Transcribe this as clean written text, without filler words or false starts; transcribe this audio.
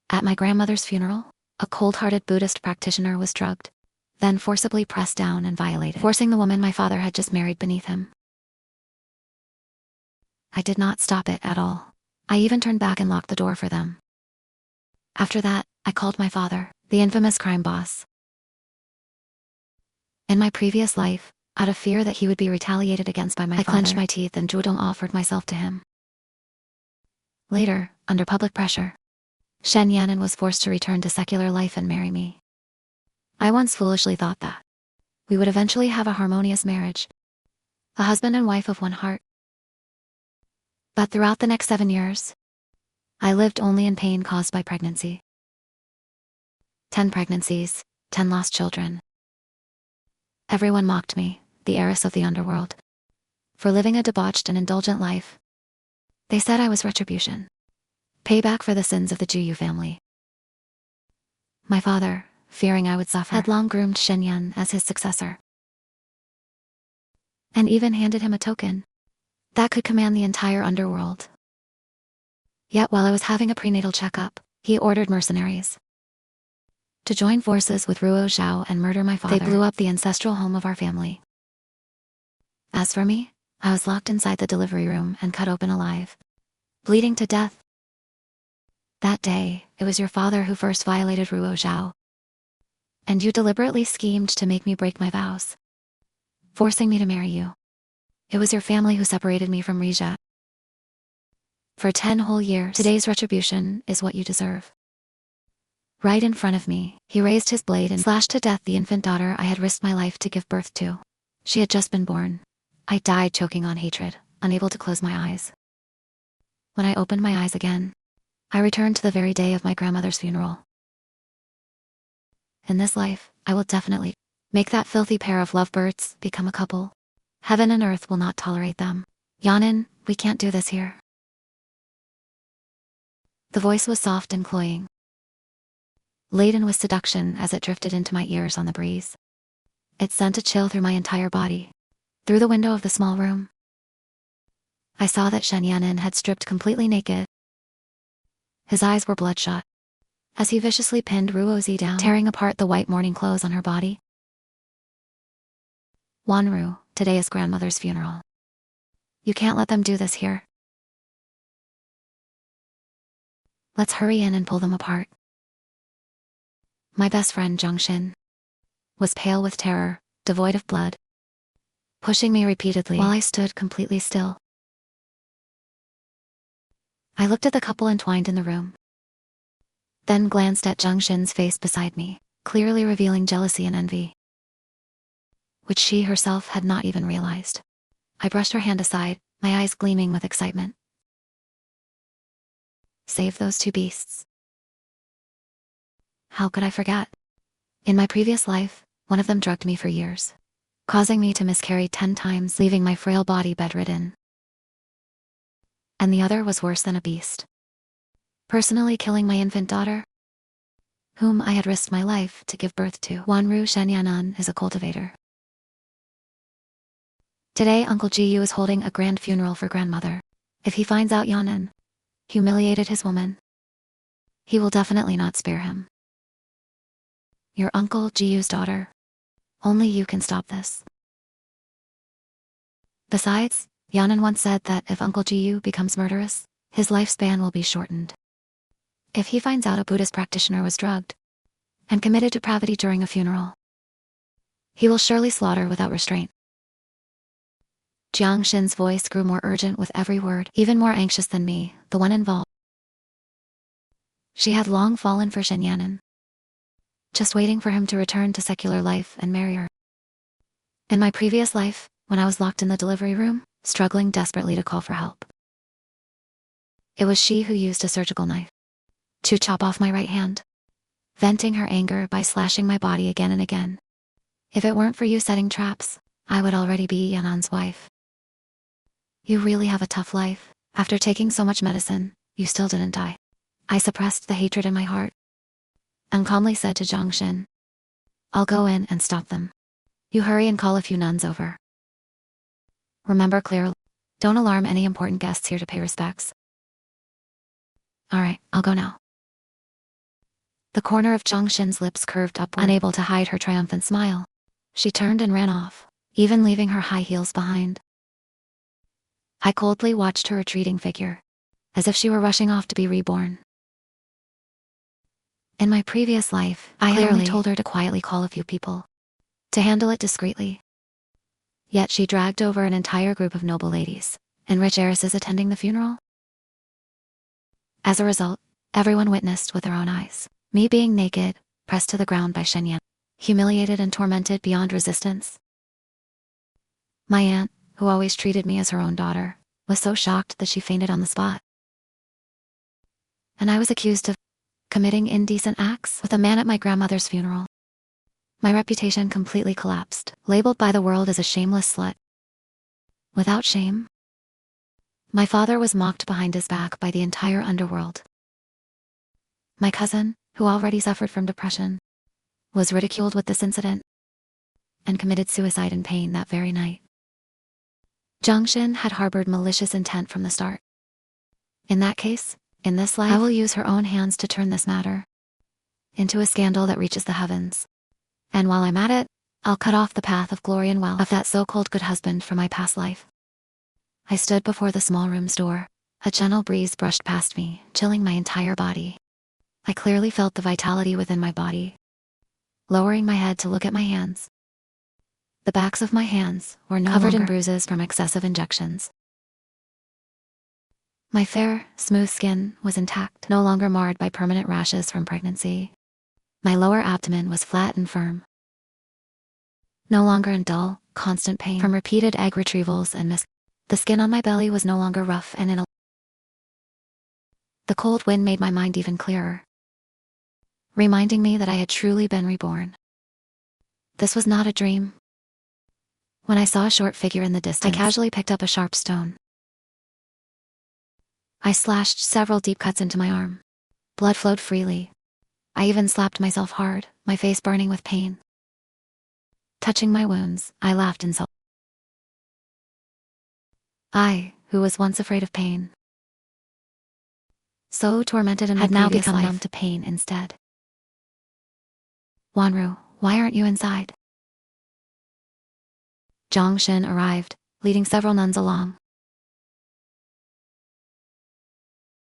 At my grandmother's funeral, a cold-hearted Buddhist practitioner was drugged, then forcibly pressed down and violated, forcing the woman my father had just married beneath him. I did not stop it at all. I even turned back and locked the door for them. After that, I called my father, the infamous crime boss. In my previous life, out of fear that he would be retaliated against by my father, I clenched my teeth and Judong offered myself to him. Later, under public pressure, Shen Yan'an was forced to return to secular life and marry me. I once foolishly thought that we would eventually have a harmonious marriage, a husband and wife of one heart. But throughout the next 7 years, I lived only in pain caused by pregnancy. 10 pregnancies, 10 lost children. Everyone mocked me, the heiress of the underworld, for living a debauched and indulgent life. They said I was retribution, payback for the sins of the Juyu family. My father, fearing I would suffer, had long groomed Shen Yan as his successor, and even handed him a token that could command the entire underworld. Yet while I was having a prenatal checkup, he ordered mercenaries to join forces with Ruo Zhao and murder my father. They blew up the ancestral home of our family. As for me, I was locked inside the delivery room and cut open alive, bleeding to death. That day, it was your father who first violated Ruo Zhao, and you deliberately schemed to make me break my vows, forcing me to marry you. It was your family who separated me from Rija. For 10 whole years, today's retribution is what you deserve. Right in front of me, he raised his blade and slashed to death the infant daughter I had risked my life to give birth to. She had just been born. I died choking on hatred, unable to close my eyes. When I opened my eyes again, I returned to the very day of my grandmother's funeral. In this life, I will definitely make that filthy pair of lovebirds become a couple. Heaven and earth will not tolerate them. Yan'an, we can't do this here. The voice was soft and cloying, laden with seduction as it drifted into my ears on the breeze. It sent a chill through my entire body. Through the window of the small room, I saw that Shen Yan'an had stripped completely naked. His eyes were bloodshot as he viciously pinned Ruozi down, tearing apart the white mourning clothes on her body. Wanru, today is grandmother's funeral. You can't let them do this here. Let's hurry in and pull them apart. My best friend Zhang was pale with terror, devoid of blood, pushing me repeatedly while I stood completely still. I looked at the couple entwined in the room, then glanced at Zhang Xin's face beside me, clearly revealing jealousy and envy, which she herself had not even realized. I brushed her hand aside, my eyes gleaming with excitement. Save those 2 beasts. How could I forget? In my previous life, one of them drugged me for years, causing me to miscarry 10 times, leaving my frail body bedridden. And the other was worse than a beast, personally killing my infant daughter, whom I had risked my life to give birth to. Wanru Shen Yan'an is a cultivator. Today Uncle Jiyu is holding a grand funeral for grandmother. If he finds out Yan'an humiliated his woman, he will definitely not spare him. Your Uncle Jiyu's daughter. Only you can stop this. Besides, Yan'an once said that if Uncle Jiyu becomes murderous, his lifespan will be shortened. If he finds out a Buddhist practitioner was drugged and committed depravity during a funeral, he will surely slaughter without restraint. Jiang Xin's voice grew more urgent with every word, even more anxious than me, the one involved. She had long fallen for Shen Yan'an, just waiting for him to return to secular life and marry her. In my previous life, when I was locked in the delivery room, struggling desperately to call for help, it was she who used a surgical knife to chop off my right hand, venting her anger by slashing my body again and again. If it weren't for you setting traps, I would already be Yan'an's wife. You really have a tough life. After taking so much medicine, you still didn't die. I suppressed the hatred in my heart and calmly said to Zhang Xin, I'll go in and stop them. You hurry and call a few nuns over. Remember clearly, don't alarm any important guests here to pay respects. All right, I'll go now. The corner of Zhongshin's lips curved upward, unable to hide her triumphant smile. She turned and ran off, even leaving her high heels behind. I coldly watched her retreating figure, as if she were rushing off to be reborn. In my previous life, I had only told her to quietly call a few people, to handle it discreetly. Yet she dragged over an entire group of noble ladies and rich heiresses attending the funeral. As a result, everyone witnessed with their own eyes me being naked, pressed to the ground by Shen Yan, humiliated and tormented beyond resistance. My aunt, who always treated me as her own daughter, was so shocked that she fainted on the spot. And I was accused of committing indecent acts with a man at my grandmother's funeral. My reputation completely collapsed, labeled by the world as a shameless slut. Without shame, my father was mocked behind his back by the entire underworld. My cousin, who already suffered from depression, was ridiculed with this incident and committed suicide in pain that very night. Zhongshin had harbored malicious intent from the start. In that case, in this life, I will use her own hands to turn this matter into a scandal that reaches the heavens. And while I'm at it, I'll cut off the path of glory and wealth of that so-called good husband from my past life. I stood before the small room's door. A gentle breeze brushed past me, chilling my entire body. I clearly felt the vitality within my body. Lowering my head to look at my hands. The backs of my hands were covered in bruises from excessive injections. My fair, smooth skin was intact, no longer marred by permanent rashes from pregnancy. My lower abdomen was flat and firm, no longer in dull, constant pain from repeated egg retrievals and The skin on my belly was no longer rough and The cold wind made my mind even clearer, reminding me that I had truly been reborn. This was not a dream. When I saw a short figure in the distance, I casually picked up a sharp stone. I slashed several deep cuts into my arm. Blood flowed freely. I even slapped myself hard, my face burning with pain. Touching my wounds, I laughed in self. I, who was once afraid of pain, so tormented and had now become numb to pain instead. Wanru, why aren't you inside? Zhongshin arrived, leading several nuns along.